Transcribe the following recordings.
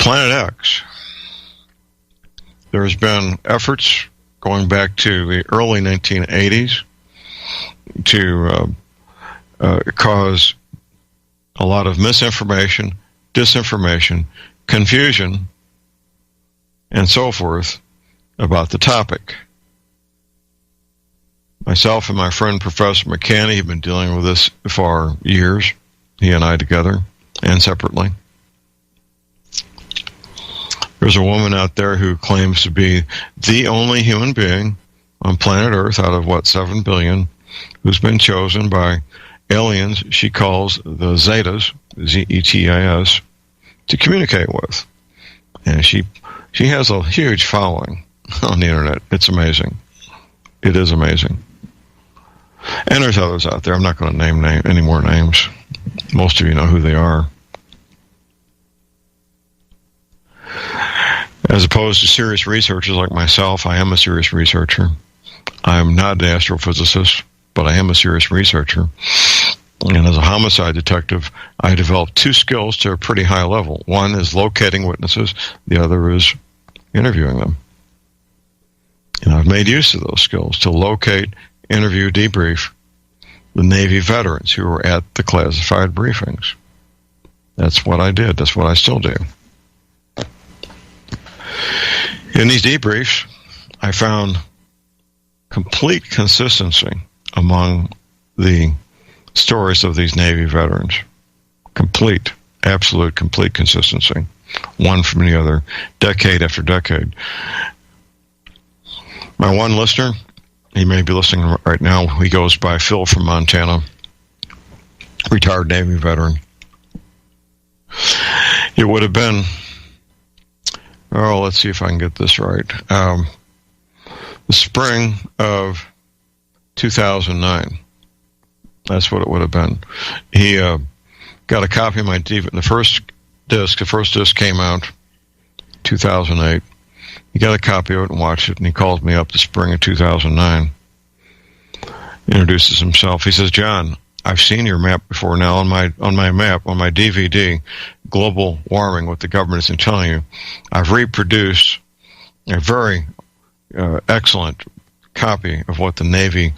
Planet X. There's been efforts going back to the early 1980s to cause a lot of misinformation, disinformation, confusion, and so forth about the topic. Myself and my friend Professor McCanny have been dealing with this for years, he and I together and separately. There's a woman out there who claims to be the only human being on planet Earth out of, 7 billion, who's been chosen by aliens she calls the Zetas, Z-E-T-A-S, to communicate with. And she has a huge following on the internet. It's amazing. It is amazing. And there's others out there. I'm not going to name any more names. Most of you know who they are. As opposed to serious researchers like myself, I am a serious researcher. I'm not an astrophysicist, but I am a serious researcher. And as a homicide detective, I developed 2 skills to a pretty high level. One is locating witnesses. The other is interviewing them. And I've made use of those skills to locate, interview, debrief the Navy veterans who were at the classified briefings. That's what I did. That's what I still do. In these debriefs, I found complete consistency among the stories of these Navy veterans. Complete, absolute, complete consistency. One from the other, decade after decade. My one listener, he may be listening right now, he goes by Phil from Montana, retired Navy veteran. It would have been, let's see if I can get this right, the spring of 2009. That's what it would have been. He got a copy of my DVD. The first disc came out 2008. He got a copy of it and watched it, and he called me up the spring of 2009. Introduces himself. He says, "John, I've seen your map before now on my map, on my DVD, global warming, what the government isn't telling you. I've reproduced a very excellent copy of what the Navy,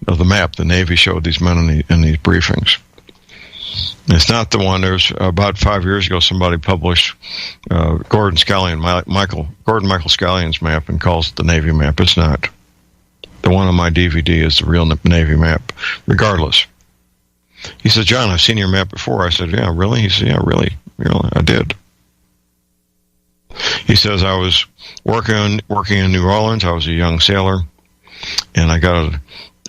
of the map the Navy showed these men in these briefings. It's not the one. There's about 5 years ago, somebody published Gordon Michael Scallion's map and calls it the Navy map. It's not. The one on my DVD is the real Navy map, regardless." He said, "John, I've seen your map before." I said, "Yeah, really?" He said, "Yeah, really. I did." He says, "I was working in New Orleans. I was a young sailor, and I got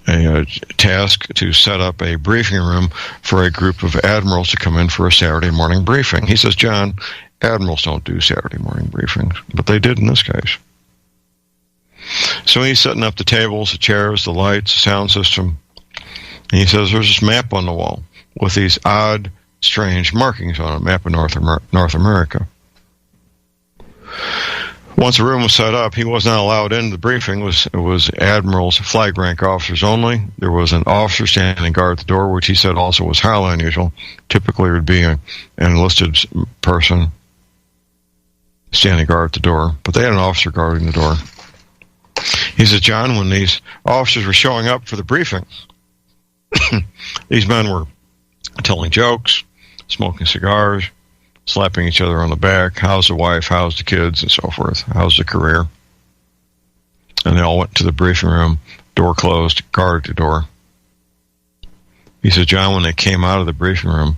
a task to set up a briefing room for a group of admirals to come in for a Saturday morning briefing." He says, "John, admirals don't do Saturday morning briefings," but they did in this case. So he's setting up the tables, the chairs, the lights, the sound system. And he says, "There's this map on the wall with these odd, strange markings on it, map of North America." Once the room was set up, he was not allowed into the briefing. It was admirals, flag rank officers only. There was an officer standing guard at the door, which he said also was highly unusual. Typically, it would be an enlisted person standing guard at the door, but they had an officer guarding the door. He says, "John, when these officers were showing up for the briefing, these men were telling jokes, smoking cigars, slapping each other on the back. How's the wife? How's the kids? And so forth. How's the career?" And they all went to the briefing room, door closed, guard at the door. He said, "John, when they came out of the briefing room,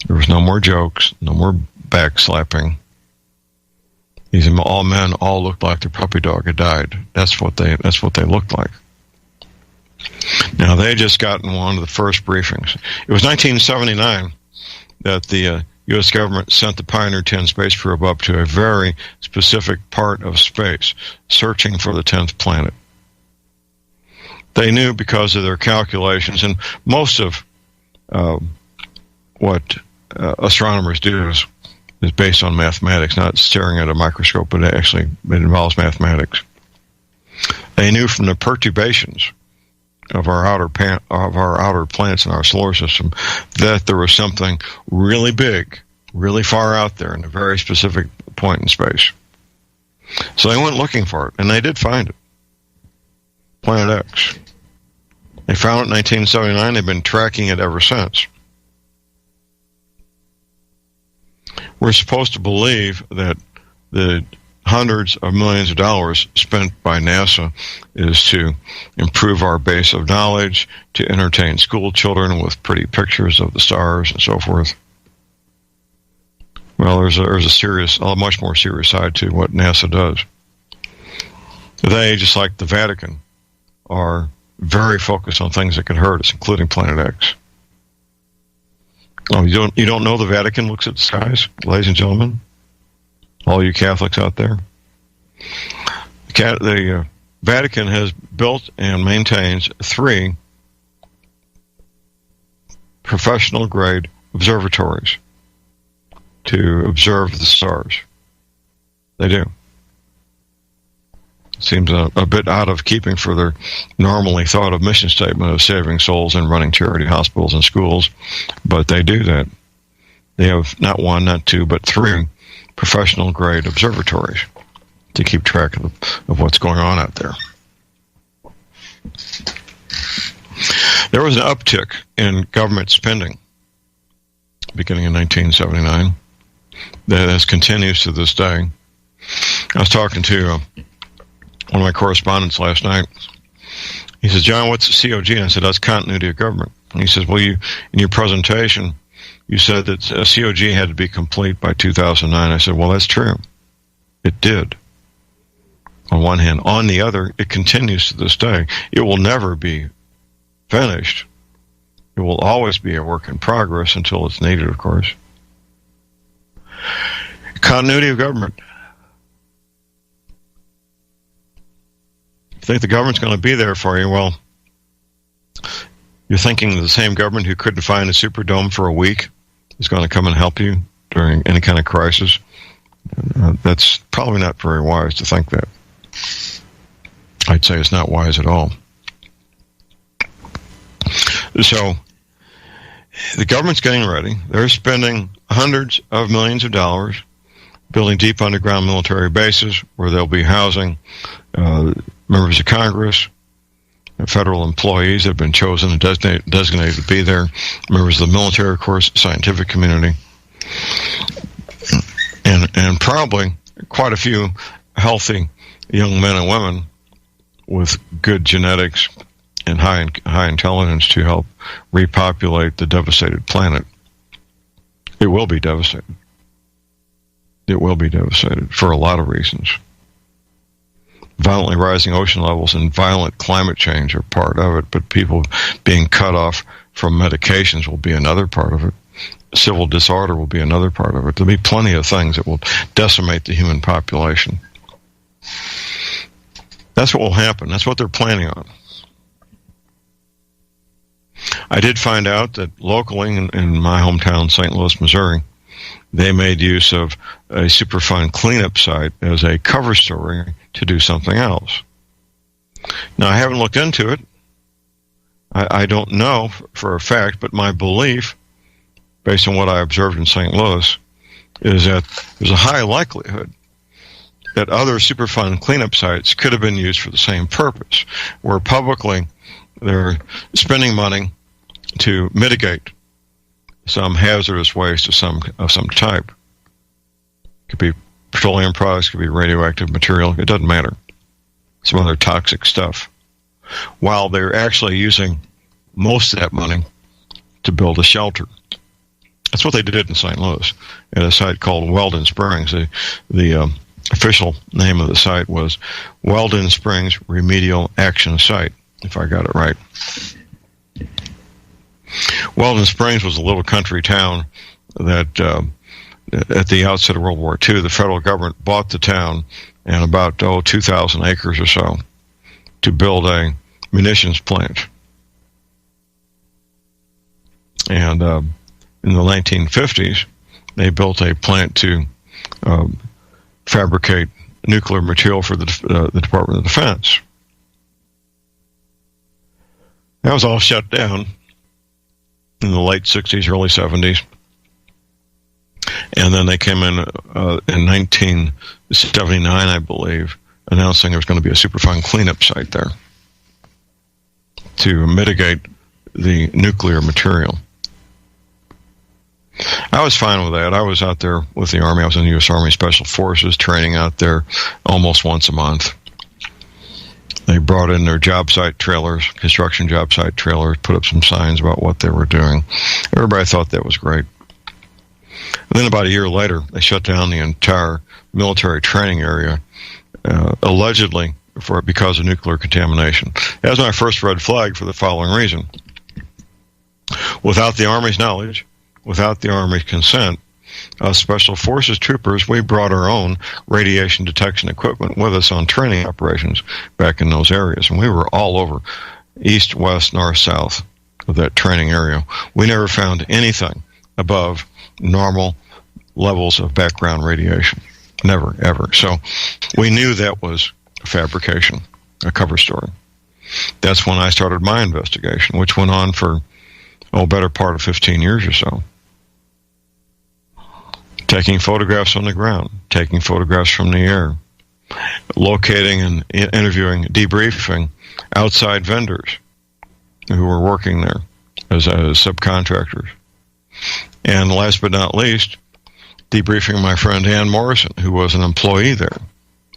there was no more jokes, no more back slapping. These all men all looked like their puppy dog had died. That's what they looked like." Now, they had just gotten one of the first briefings. It was 1979 that the U.S. government sent the Pioneer 10 space probe up to a very specific part of space, searching for the 10th planet. They knew because of their calculations, and most of what astronomers do is based on mathematics, not staring at a microscope, but actually it involves mathematics. They knew from the perturbations of our outer planets in our solar system that there was something really big, really far out there in a very specific point in space. So they went looking for it, and they did find it. Planet X. They found it in 1979. They've been tracking it ever since. We're supposed to believe that the hundreds of millions of dollars spent by NASA is to improve our base of knowledge, to entertain school children with pretty pictures of the stars and so forth. Well, there's a much more serious side to what NASA does. They, just like the Vatican, are very focused on things that could hurt us, including Planet X. Oh, you don't know the Vatican looks at the skies, ladies and gentlemen? All you Catholics out there? The Vatican has built and maintains 3 professional-grade observatories to observe the stars. They do. Seems a bit out of keeping for their normally thought of mission statement of saving souls and running charity hospitals and schools, but they do that. They have not 1, not 2, but 3 professional-grade observatories to keep track of what's going on out there. There was an uptick in government spending beginning in 1979 that continues to this day. I was talking to one of my correspondents last night. He says, "John, what's the COG?" And I said, "That's continuity of government." And he says, "Well, in your presentation, you said that a COG had to be complete by 2009. I said, "Well, that's true. It did. On one hand. On the other, it continues to this day. It will never be finished. It will always be a work in progress until it's needed, of course. Continuity of government. If you think the government's going to be there for you, well, you're thinking the same government who couldn't find a Superdome for a week is going to come and help you during any kind of crisis. That's probably not very wise to think that. I'd say it's not wise at all. So the government's getting ready. They're spending hundreds of millions of dollars building deep underground military bases where they'll be housing members of Congress, federal employees that have been chosen and designated to be there, members of the military, of course, scientific community, and probably quite a few healthy young men and women with good genetics and high intelligence to help repopulate the devastated planet. It will be devastated. It will be devastated for a lot of reasons. Violently rising ocean levels and violent climate change are part of it, but people being cut off from medications will be another part of it. Civil disorder will be another part of it. There'll be plenty of things that will decimate the human population. That's what will happen. That's what they're planning on. I did find out that locally in my hometown, St. Louis, Missouri, they made use of a Superfund cleanup site as a cover story to do something else. Now, I haven't looked into it. I don't know for a fact, but my belief, based on what I observed in St. Louis, is that there's a high likelihood that other Superfund cleanup sites could have been used for the same purpose, where publicly they're spending money to mitigate some hazardous waste of some type. It could be petroleum products, it could be radioactive material, it doesn't matter. Some other toxic stuff. While they're actually using most of that money to build a shelter. That's what they did in St. Louis at a site called Weldon Springs. The official name of the site was Weldon Springs Remedial Action Site, if I got it right. Weldon Springs was a little country town that at the outset of World War II, the federal government bought the town and about 2,000 acres or so to build a munitions plant. And in the 1950s, they built a plant to fabricate nuclear material for the Department of Defense. That was all shut down in the late 60s, early 70s. And then they came in 1979, I believe, announcing there was going to be a Superfund cleanup site there to mitigate the nuclear material. I was fine with that. I was out there with the Army. I was in the U.S. Army Special Forces, training out there almost once a month. They brought in their job site trailers, construction job site trailers, put up some signs about what they were doing. Everybody thought that was great. And then about a year later, they shut down the entire military training area, allegedly because of nuclear contamination. That was my first red flag for the following reason. Without the Army's knowledge, without the Army's consent, Special Forces troopers, we brought our own radiation detection equipment with us on training operations back in those areas. And we were all over, east, west, north, south of that training area. We never found anything above normal levels of background radiation. Never, ever. So we knew that was a fabrication, a cover story. That's when I started my investigation, which went on for, better part of 15 years or so. Taking photographs on the ground, taking photographs from the air, locating and interviewing, debriefing outside vendors who were working there as subcontractors. And last but not least, debriefing my friend Ann Morrison, who was an employee there,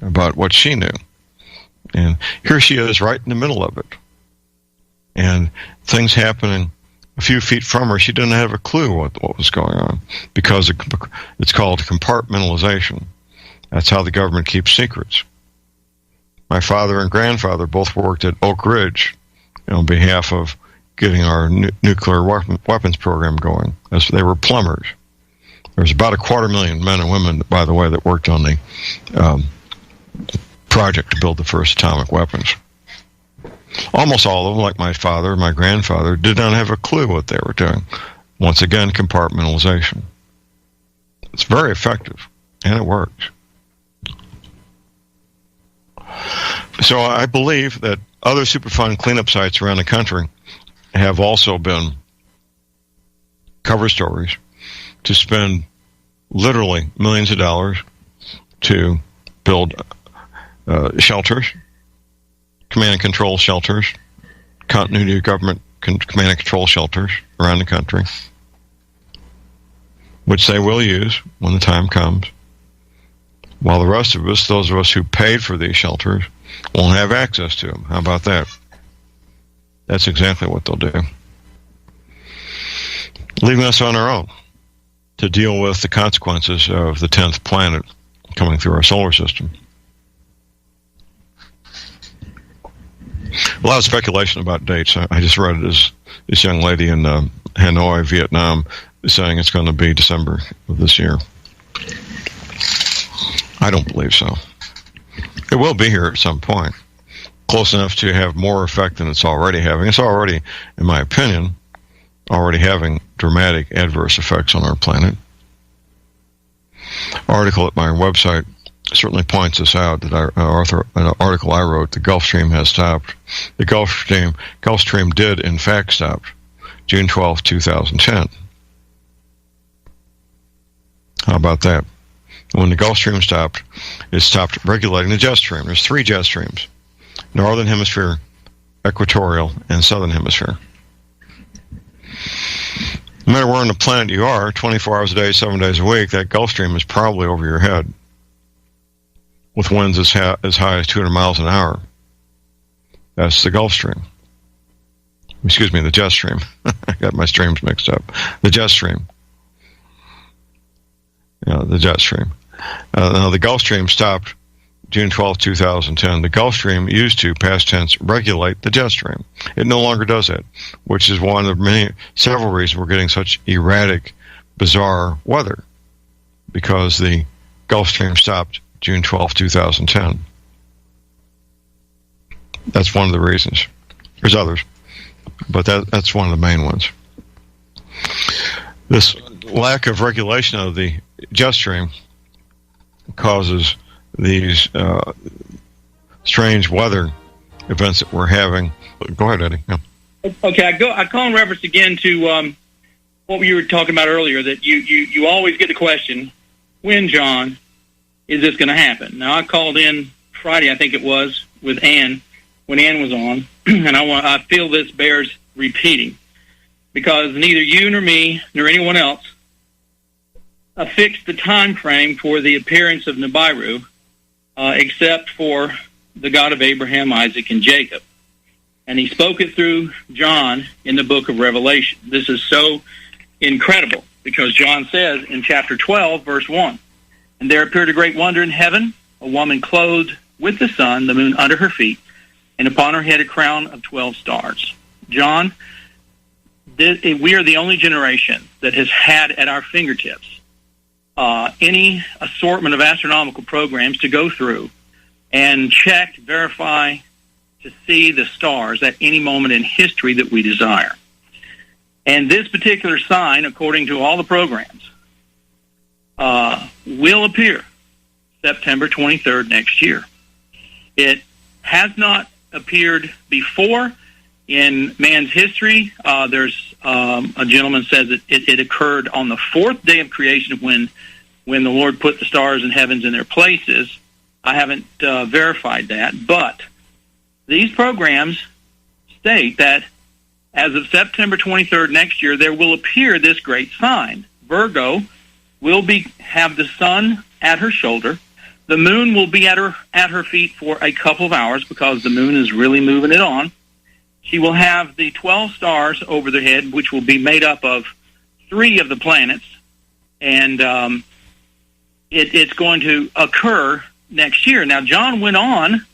about what she knew. And here she is right in the middle of it. And things happening a few feet from her, she didn't have a clue what was going on, because it's called compartmentalization. That's how the government keeps secrets. My father and grandfather both worked at Oak Ridge on behalf of getting our nuclear weapons program going, as they were plumbers. There's about 250,000 men and women, by the way, that worked on the project to build the first atomic weapons. Almost all of them, like my father, my grandfather, did not have a clue what they were doing. Once again, compartmentalization. It's very effective, and it works. So I believe that other Superfund cleanup sites around the country have also been cover stories to spend literally millions of dollars to build shelters, command and control shelters, continuity of government command and control shelters around the country, which they will use when the time comes, while the rest of us, those of us who paid for these shelters, won't have access to them. How about that? That's exactly what they'll do. Leaving us on our own to deal with the consequences of the 10th planet coming through our solar system. A lot of speculation about dates. I just read this young lady in Hanoi, Vietnam, saying it's going to be December of this year. I don't believe so. It will be here at some point, close enough to have more effect than it's already having. It's already, in my opinion, already having dramatic adverse effects on our planet. Article at my website certainly points this out, that an article I wrote, the Gulf Stream has stopped. The Gulf Stream did, in fact, stop June 12, 2010. How about that? When the Gulf Stream stopped, it stopped regulating the jet stream. There's 3 jet streams: Northern Hemisphere, Equatorial, and Southern Hemisphere. No matter where on the planet you are, 24 hours a day, 7 days a week, that Gulf Stream is probably over your head, with winds as high as 200 miles an hour. That's the Gulf Stream. Excuse me, the jet stream. I got my streams mixed up. The jet stream. Yeah, the jet stream. Now, the Gulf Stream stopped June 12, 2010. The Gulf Stream used to, past tense, regulate the jet stream. It no longer does that, which is one of several reasons we're getting such erratic, bizarre weather, because the Gulf Stream stopped June 12, 2010. That's one of the reasons. There's others, but that's one of the main ones. This lack of regulation of the jet stream causes these strange weather events that we're having. Go ahead, Eddie. Yeah. Okay, I call in reference again to what you were talking about earlier, that you always get the question, when, John, is this going to happen? Now, I called in Friday, I think it was, with Ann, when Ann was on, and I feel this bears repeating, because neither you nor me nor anyone else fixed the time frame for the appearance of Nibiru, except for the God of Abraham, Isaac, and Jacob. And he spoke it through John in the book of Revelation. This is so incredible, because John says in chapter 12, verse 1, "And there appeared a great wonder in heaven, a woman clothed with the sun, the moon under her feet, and upon her head a crown of 12 stars." John, we are the only generation that has had at our fingertips any assortment of astronomical programs to go through and check, verify, to see the stars at any moment in history that we desire. And this particular sign, according to all the programs, will appear September 23rd next year. It has not appeared before in man's history. There's a gentleman says that it occurred on the fourth day of creation when the Lord put the stars and heavens in their places. I haven't verified that, but these programs state that as of September 23rd next year, there will appear this great sign. Virgo will have the sun at her shoulder. The moon will be at her feet for a couple of hours, because the moon is really moving it on. She will have the 12 stars over their head, which will be made up of 3 of the planets, and it's going to occur next year. Now, John went on.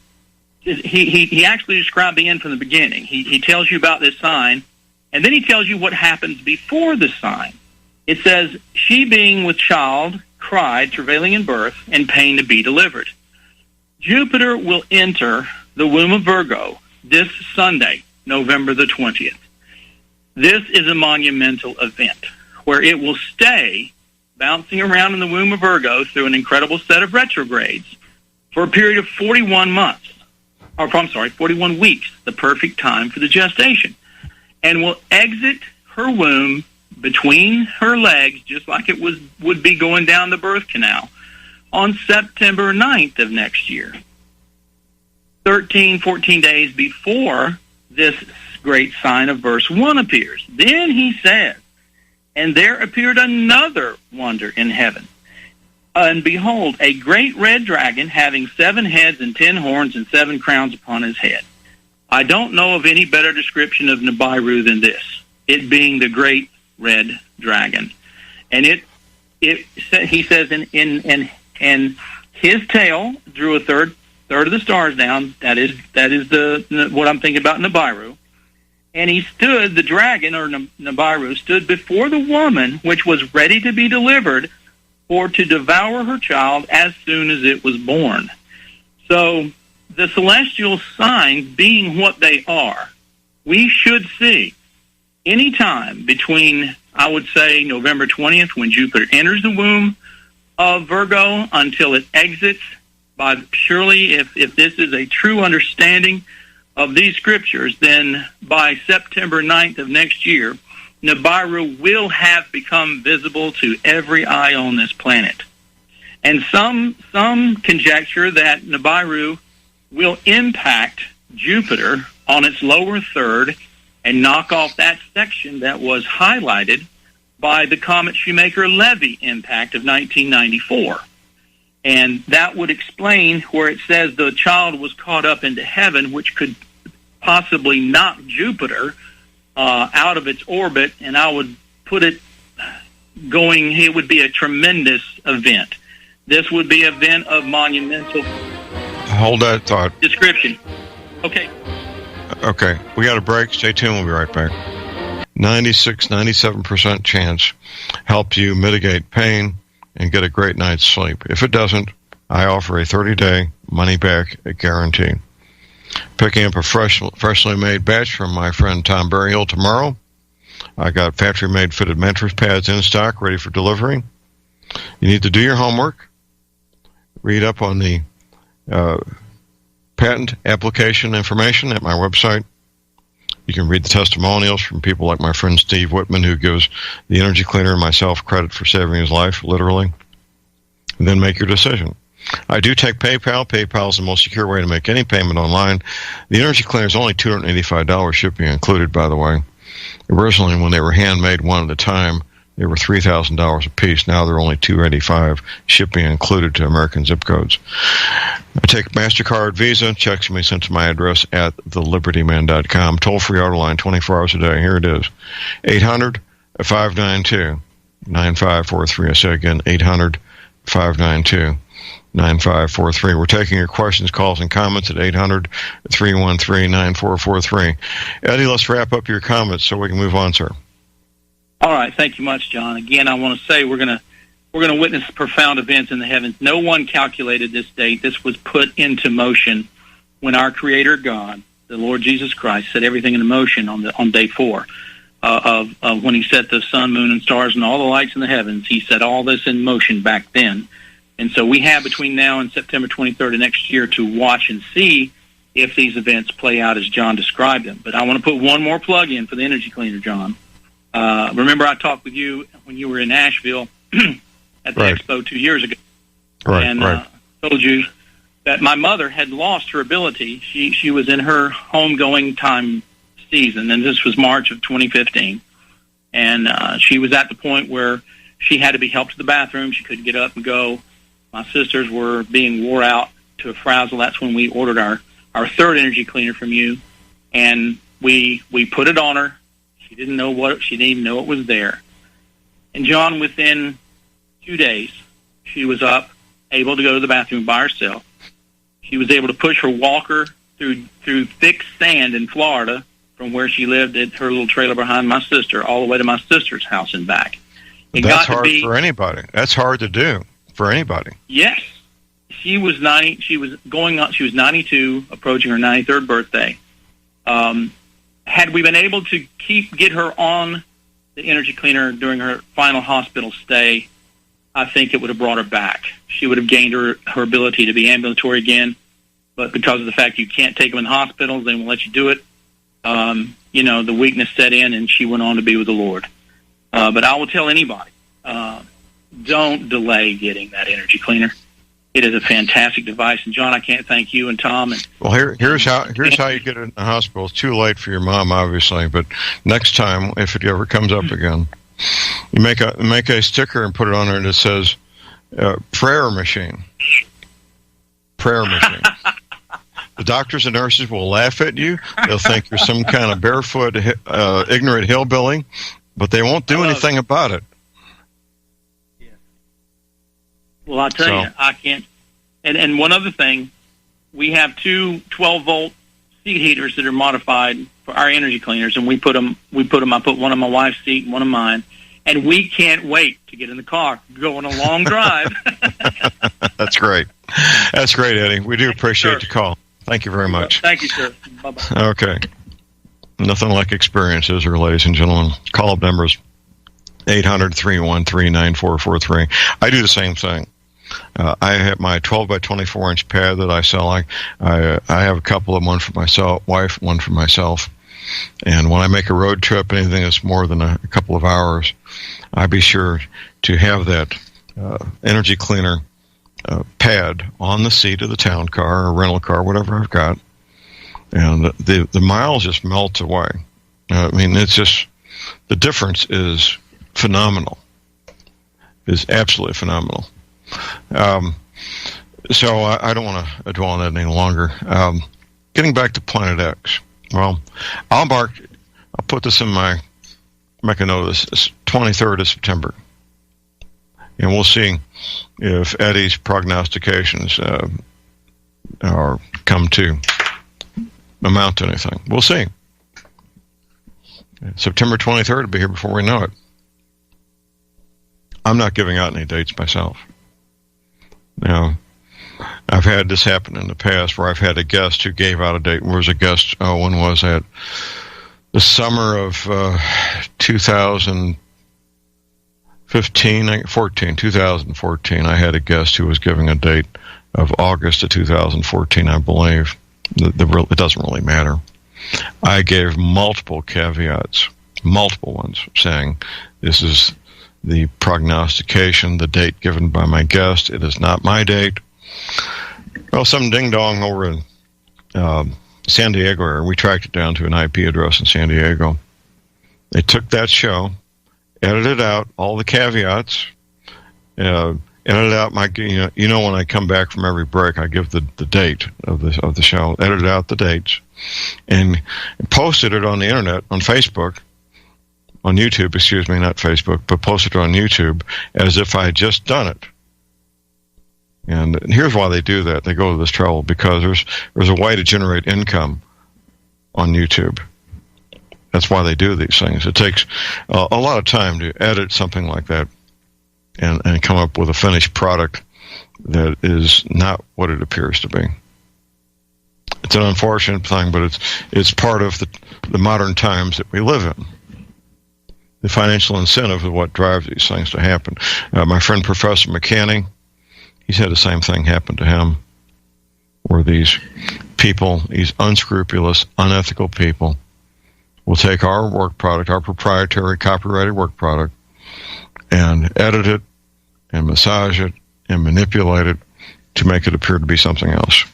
He actually described the end from the beginning. He tells you about this sign, and then he tells you what happens before the sign. It says, "She being with child cried, travailing in birth, and pain to be delivered." Jupiter will enter the womb of Virgo this Sunday, November the 20th. This is a monumental event where it will stay bouncing around in the womb of Virgo through an incredible set of retrogrades for a period of 41 months. Or, I'm sorry, 41 weeks, the perfect time for the gestation, and will exit her womb between her legs, just like it would be going down the birth canal, on September 9th of next year, 14 days before this great sign of verse 1 appears. Then he says, "And there appeared another wonder in heaven. And behold, a great red dragon having 7 heads and 10 horns and 7 crowns upon his head." I don't know of any better description of Nibiru than this, it being the great red dragon. And he says, in his tail drew a third of the stars down. That is what I'm thinking about Nibiru. And he stood, the dragon, or Nibiru, stood before the woman, which was ready to be delivered, or to devour her child as soon as it was born. So the celestial signs being what they are, we should see any time between, I would say, November 20th, when Jupiter enters the womb of Virgo, until it exits. By surely, if this is a true understanding of these scriptures, then by September 9th of next year, Nibiru will have become visible to every eye on this planet. And some conjecture that Nibiru will impact Jupiter on its lower third and knock off that section that was highlighted by the Comet Shoemaker-Levy impact of 1994. And that would explain where it says the child was caught up into heaven, which could possibly knock Jupiter out of its orbit, and I would put it going, it would be a tremendous event. This would be an event of monumental... Hold that thought. ...description. Okay. Okay, we got a break. Stay tuned. We'll be right back. 97% chance helps you mitigate pain and get a great night's sleep. If it doesn't, I offer a 30-day money-back guarantee. Picking up a freshly made batch from my friend Tom Berryhill tomorrow. I got factory-made fitted mattress pads in stock, ready for delivery. You need to do your homework. Read up on the patent application information at my website, You can read the testimonials from people like my friend Steve Whitman, who gives the energy cleaner and myself credit for saving his life, literally. And then make your decision. I do take PayPal. PayPal is the most secure way to make any payment online. The energy cleaner is only $285, shipping included, by the way. Originally, when they were handmade one at a time, they were $3,000 a piece. Now they're only $285, shipping included to American zip codes. I take MasterCard, Visa. Checks can be sent to my address at thelibertyman.com. Toll-free auto line, 24 hours a day. Here it is, 800-592-9543. I say again, 800-592-9543. We're taking your questions, calls, and comments at 800-313-9443. Eddie, let's wrap up your comments so we can move on, sir. All right, thank you much, John. Again, I want to say we're going to witness profound events in the heavens. No one calculated this date. This was put into motion when our Creator God, the Lord Jesus Christ, set everything into motion on day 4 of when He set the sun, moon, and stars and all the lights in the heavens. He set all this in motion back then. And so we have between now and September 23rd of next year to watch and see if these events play out as John described them. But I want to put one more plug in for the energy cleaner, John. Remember I talked with you when you were in Nashville at the expo 2 years ago. And told you that my mother had lost her ability. She was in her homegoing time season, and this was March of 2015. And she was at the point where she had to be helped to the bathroom. She couldn't get up and go. My sisters were being wore out to a frazzle. That's when we ordered our third energy cleaner from you, and we put it on her. She didn't even know it was there. And John, within 2 days, she was up, able to go to the bathroom by herself. She was able to push her walker through thick sand in Florida from where she lived at her little trailer behind my sister all the way to my sister's house and back. That's hard for anybody. That's hard to do for anybody. Yes. She was 90. She was going on. She was 92, approaching her 93rd birthday. Had we been able to get her on the energy cleaner during her final hospital stay, I think it would have brought her back. She would have gained her ability to be ambulatory again. But because of the fact you can't take them in hospitals, they won't let you do it. The weakness set in, and she went on to be with the Lord. But I will tell anybody, don't delay getting that energy cleaner. It is a fantastic device. And John, I can't thank you and Tom. Well, here's how you get it in the hospital. It's too late for your mom, obviously, but next time, if it ever comes up again, you make a sticker and put it on there, and it says prayer machine. Prayer machine. The doctors and nurses will laugh at you. They'll think you're some kind of barefoot, ignorant hillbilly, but they won't do anything about it. Well, I'll tell you, I can't. And one other thing, we have two 12-volt seat heaters that are modified for our energy cleaners, and we put them. I put one on my wife's seat and one on mine, and we can't wait to get in the car, go on a long drive. That's great. That's great, Eddie. We do appreciate the call. Thank you very much. Thank you, sir. Bye-bye. Okay. Nothing like experiences, ladies and gentlemen. Call-up numbers 800-313-9443. I do the same thing. I have my 12 by 24 inch pad that I sell. I have a couple of them, one for myself, wife, one for myself. And when I make a road trip, anything that's more than a couple of hours, I be sure to have that energy cleaner pad on the seat of the town car or rental car, whatever I've got. And the miles just melt away. It's just, the difference is phenomenal. Is absolutely phenomenal. So I don't want to dwell on that any longer. Getting back to Planet X. Well, I'll put this in make a note of this. It's 23rd of September. And we'll see if Eddie's prognostications are come to amount to anything. We'll see. September 23rd will be here before we know it. I'm not giving out any dates myself. Now, I've had this happen in the past where I've had a guest who gave out a date. Where was a guest? When was that? The summer of 2014. I had a guest who was giving a date of August of 2014, I believe. It doesn't really matter. I gave multiple caveats, multiple ones, saying this is the prognostication, the date given by my guest. It is not my date. Well, some ding-dong over in San Diego area, we tracked it down to an IP address in San Diego. They took that show, edited out all the caveats, edited out my, you know, when I come back from every break, I give the date of the show, edited out the dates, and posted it on the internet, on Facebook, on YouTube, excuse me, not Facebook, but posted it on YouTube as if I had just done it. And here's why they do that. They go to this trouble because there's a way to generate income on YouTube. That's why they do these things. It takes a lot of time to edit something like that and come up with a finished product that is not what it appears to be. It's an unfortunate thing, but it's part of the modern times that we live in. The financial incentive is what drives these things to happen. My friend Professor McCanny, he's had the same thing happen to him, where these people, these unscrupulous, unethical people, will take our work product, our proprietary copyrighted work product, and edit it, and massage it, and manipulate it to make it appear to be something else.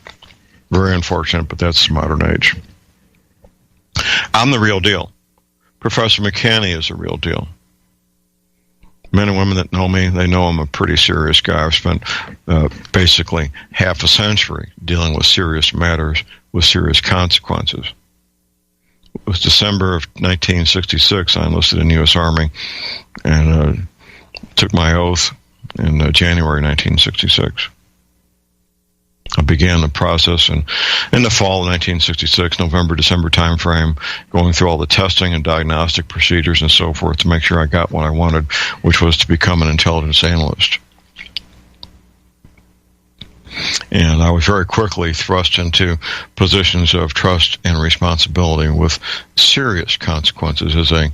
Very unfortunate, but that's the modern age. I'm the real deal. Professor McCanny is the real deal. Men and women that know me, they know I'm a pretty serious guy. I've spent basically half a century dealing with serious matters with serious consequences. It was December of 1966. I enlisted in the U.S. Army and took my oath in January 1966. I began the process in the fall of 1966, November, December time frame, going through all the testing and diagnostic procedures and so forth to make sure I got what I wanted, which was to become an intelligence analyst. And I was very quickly thrust into positions of trust and responsibility with serious consequences as a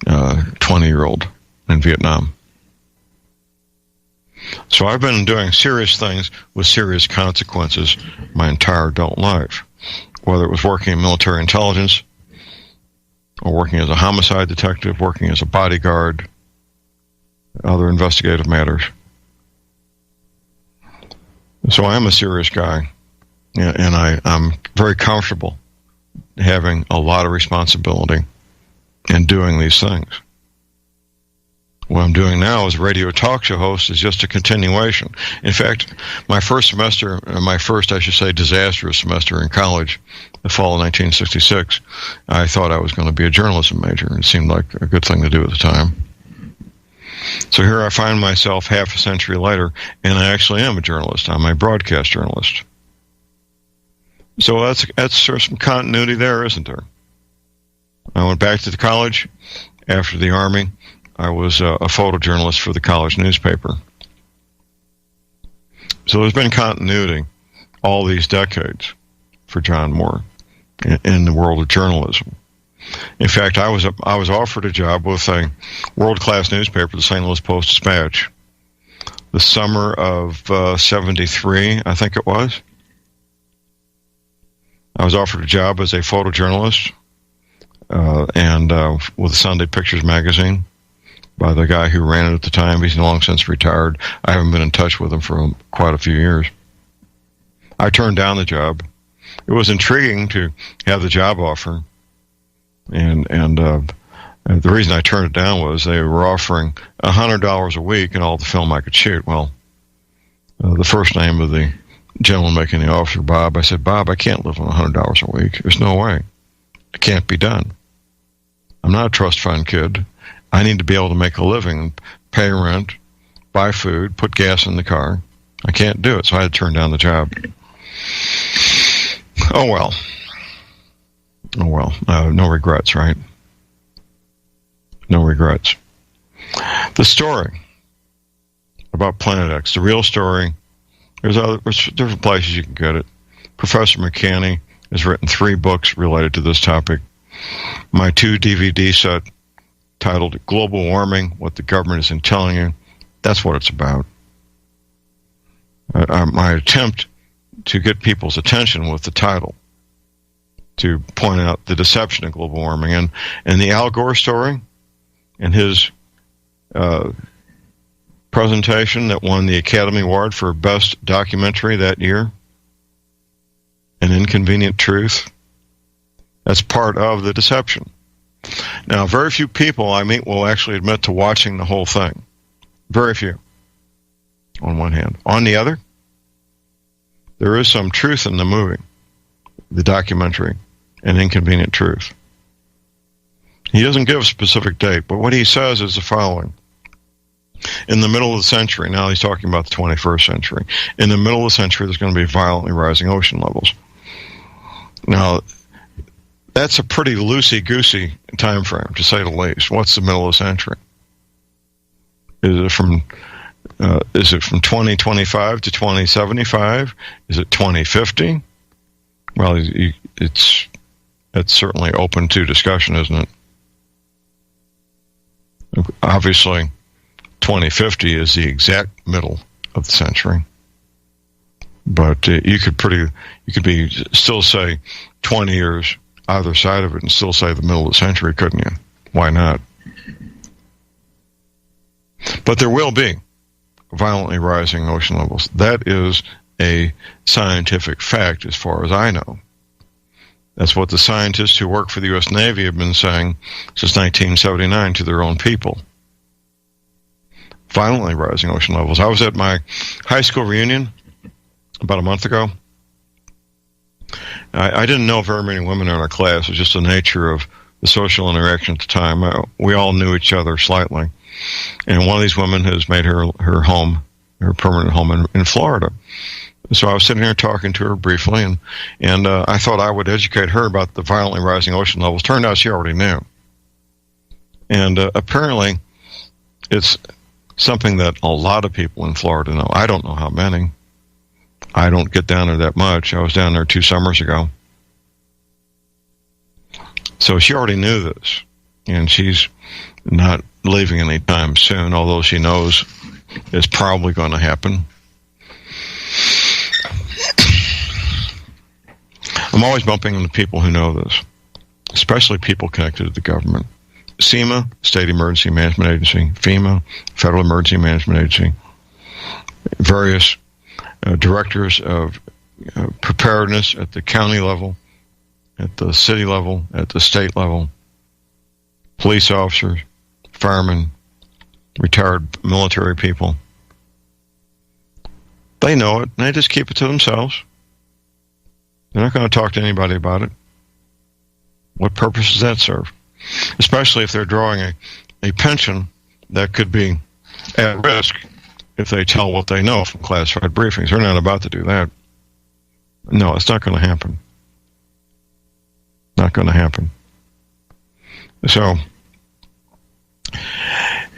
20-year-old in Vietnam. So I've been doing serious things with serious consequences my entire adult life, whether it was working in military intelligence or working as a homicide detective, working as a bodyguard, other investigative matters. So I am a serious guy, and I'm very comfortable having a lot of responsibility in doing these things. What I'm doing now as a radio talk show host is just a continuation. In fact, my first semester, I should say, disastrous semester in college, the fall of 1966, I thought I was going to be a journalism major. It seemed like a good thing to do at the time. So here I find myself half a century later, and I actually am a journalist. I'm a broadcast journalist. So that's sort of some continuity there, isn't there? I went back to the college after the Army. I was a photojournalist for the college newspaper. So there's been continuity all these decades for John Moore in the world of journalism. In fact, I was offered a job with a world-class newspaper, the St. Louis Post-Dispatch, the summer of 73, I think it was. I was offered a job as a photojournalist and with Sunday Pictures magazine by the guy who ran it at the time. He's long since retired. I haven't been in touch with him for quite a few years. I turned down the job. It was intriguing to have the job offer, and the reason I turned it down was they were offering $100 a week and all the film I could shoot. Well, the first name of the gentleman making the offer, Bob, I said, Bob, I can't live on $100 a week. There's no way. It can't be done. I'm not a trust fund kid. I need to be able to make a living, pay rent, buy food, put gas in the car. I can't do it, so I had to turn down the job. Oh, well. No regrets, right? No regrets. The story about Planet X, the real story, there's different places you can get it. Professor McCanny has written 3 books related to this topic. My 2 DVD set titled Global Warming, What the Government Isn't Telling You, that's what it's about. My attempt to get people's attention with the title to point out the deception of global warming. And the Al Gore story and his presentation that won the Academy Award for Best Documentary that year, An Inconvenient Truth, that's part of the deception. Now, very few people I meet will actually admit to watching the whole thing. Very few, on one hand. On the other, there is some truth in the movie, the documentary, An Inconvenient Truth. He doesn't give a specific date, but what he says is the following. In the middle of the century, now he's talking about the 21st century, in the middle of the century there's going to be violently rising ocean levels. Now, that's a pretty loosey-goosey time frame, to say the least. What's the middle of the century? Is it from 2025 to 2075? Is it 2050? Well, it's certainly open to discussion, isn't it? Obviously, 2050 is the exact middle of the century, but you could still say 20 years either side of it and still say the middle of the century, couldn't you? Why not? But there will be violently rising ocean levels. That is a scientific fact as far as I know. That's what the scientists who work for the U.S. Navy have been saying since 1979 to their own people. Violently rising ocean levels. I was at my high school reunion about a month ago. I didn't know very many women in our class. It was just the nature of the social interaction at the time. We all knew each other slightly. And one of these women has made her home, her permanent home in Florida. So I was sitting here talking to her briefly, and I thought I would educate her about the violently rising ocean levels. Turned out she already knew. And apparently it's something that a lot of people in Florida know. I don't know how many. I don't get down there that much. I was down there 2 summers ago. So she already knew this, and she's not leaving anytime soon, although she knows it's probably going to happen. I'm always bumping into people who know this, especially people connected to the government. SEMA, State Emergency Management Agency, FEMA, Federal Emergency Management Agency, various directors of preparedness at the county level, at the city level, at the state level, police officers, firemen, retired military people. They know it, and they just keep it to themselves. They're not going to talk to anybody about it. What purpose does that serve? Especially if they're drawing a pension that could be at risk if they tell what they know from classified briefings. They're not about to do that. No, it's not going to happen. Not going to happen. So,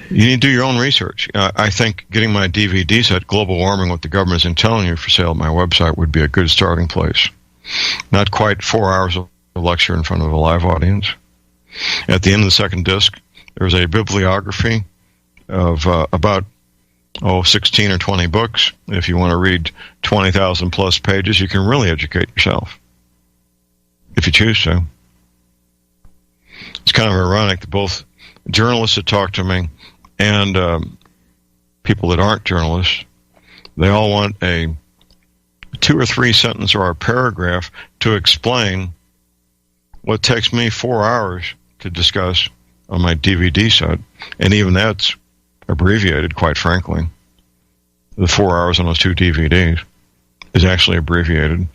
you need to do your own research. I think getting my DVD set, Global Warming, What the Government Isn't Telling You, for sale at my website would be a good starting place. Not quite 4 hours of lecture in front of a live audience. At the end of the second disc, there's a bibliography of about 16 or 20 books. If you want to read 20,000 plus pages, you can really educate yourself, if you choose to. It's kind of ironic that both journalists that talk to me and people that aren't journalists, they all want a 2 or 3 sentence or a paragraph to explain what takes me 4 hours to discuss on my DVD set, and even that's abbreviated, quite frankly. The 4 hours on those 2 DVDs is actually abbreviated.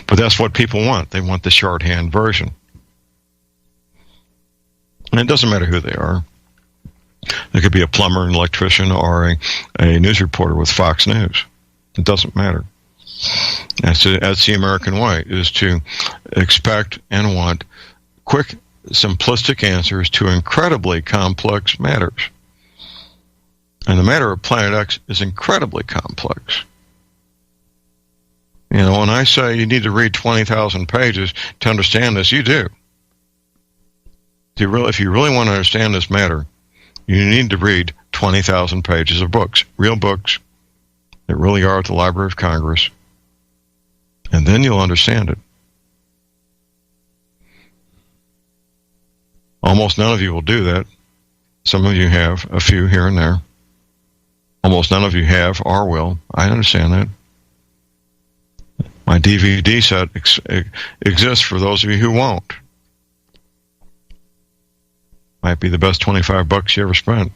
But that's what people want. They want the shorthand version. And it doesn't matter who they are. They could be a plumber, an electrician, or a news reporter with Fox News. It doesn't matter. That's the American way, is to expect and want quick, simplistic answers to incredibly complex matters. And the matter of Planet X is incredibly complex. You know, when I say you need to read 20,000 pages to understand this, you do. If you really want to understand this matter, you need to read 20,000 pages of books, real books that really are at the Library of Congress, and then you'll understand it. Almost none of you will do that. Some of you have, a few here and there. Almost none of you have or will. I understand that. My DVD set exists for those of you who won't. Might be the best $25 you ever spent.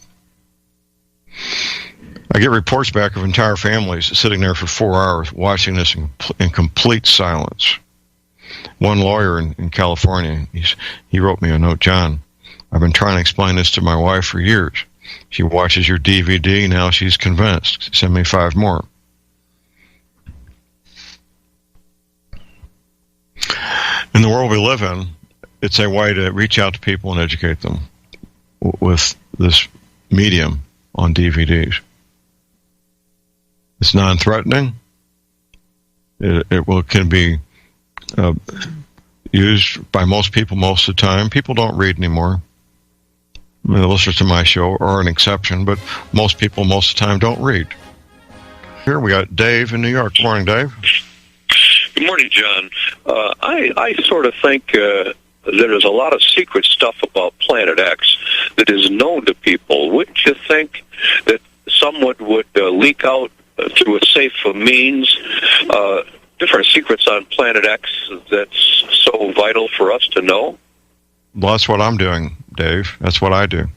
I get reports back of entire families sitting there for 4 hours watching this in complete silence. One lawyer in California, he wrote me a note, John, I've been trying to explain this to my wife for years. She watches your DVD, now she's convinced. Send me 5 more. In the world we live in, it's a way to reach out to people and educate them with this medium on DVDs. It's non-threatening. It can be used by most people most of the time. People don't read anymore. I mean, the listeners to my show are an exception, but most people most of the time don't read. Here we got Dave in New York. Good morning, Dave. Good morning, John. I sort of think there's a lot of secret stuff about Planet X that is known to people. Wouldn't you think that someone would leak out through a safe means different secrets on Planet X that's so vital for us to know? Well, that's what I'm doing, Dave. That's what I do.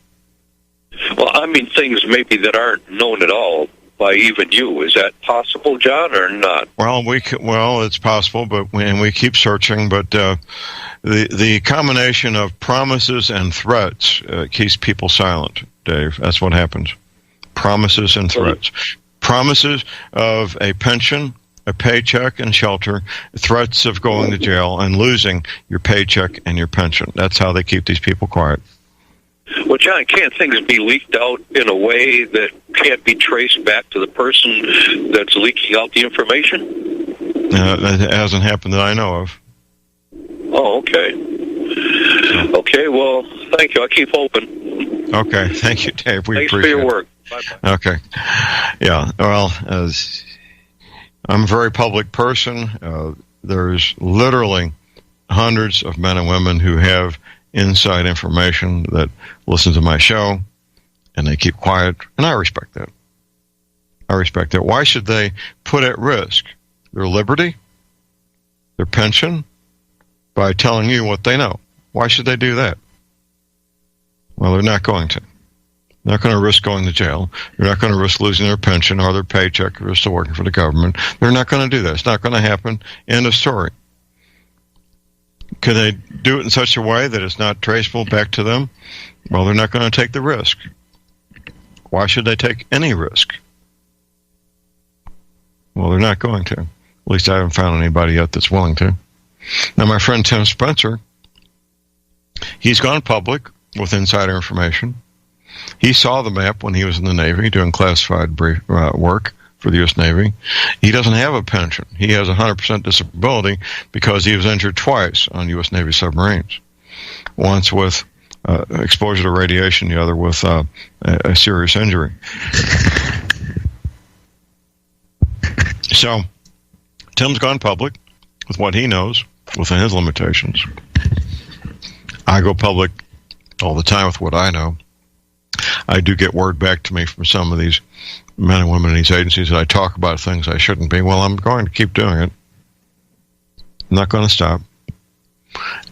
Well, I mean things maybe that aren't known at all by even you. Is that possible, John, or not? Well, it's possible, but we keep searching. But the combination of promises and threats keeps people silent, Dave. That's what happens. Promises and threats. Promises of a pension, a paycheck and shelter, threats of going to jail and losing your paycheck and your pension. That's how they keep these people quiet. Well, John, can't things be leaked out in a way that can't be traced back to the person that's leaking out the information? It hasn't happened that I know of. Oh, okay. Okay, well, thank you. I'll keep hoping. Okay, thank you, Dave. Thanks for your work. Bye-bye. Okay. Yeah, well, I'm a very public person. There's literally hundreds of men and women who have inside information that listen to my show, and they keep quiet, and I respect that. I respect that. Why should they put at risk their liberty, their pension, by telling you what they know? Why should they do that? Well, they're not going to. They're not going to risk going to jail. They're not going to risk losing their pension or their paycheck or still working for the government. They're not going to do that. It's not going to happen. End of story. Can they do it in such a way that it's not traceable back to them? Well, they're not going to take the risk. Why should they take any risk? Well, they're not going to. At least I haven't found anybody yet that's willing to. Now, my friend Tim Spencer, he's gone public with insider information. He saw the map when he was in the Navy doing classified work for the U.S. Navy. He doesn't have a pension. He has 100% disability because he was injured twice on U.S. Navy submarines. Once with exposure to radiation, the other with a serious injury. So, Tim's gone public with what he knows within his limitations. I go public all the time with what I know. I do get word back to me from some of these men and women in these agencies that I talk about things I shouldn't be. Well, I'm going to keep doing it. I'm not going to stop.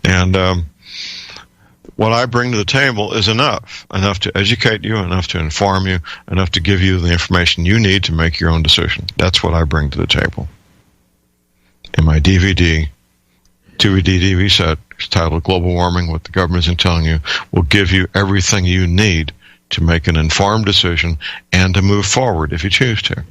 And what I bring to the table is enough to educate you, enough to inform you, enough to give you the information you need to make your own decision. That's what I bring to the table. In my DVD, 2D DVD set, it's titled Global Warming, What the Government Isn't Telling You, will give you everything you need to make an informed decision and to move forward if you choose to.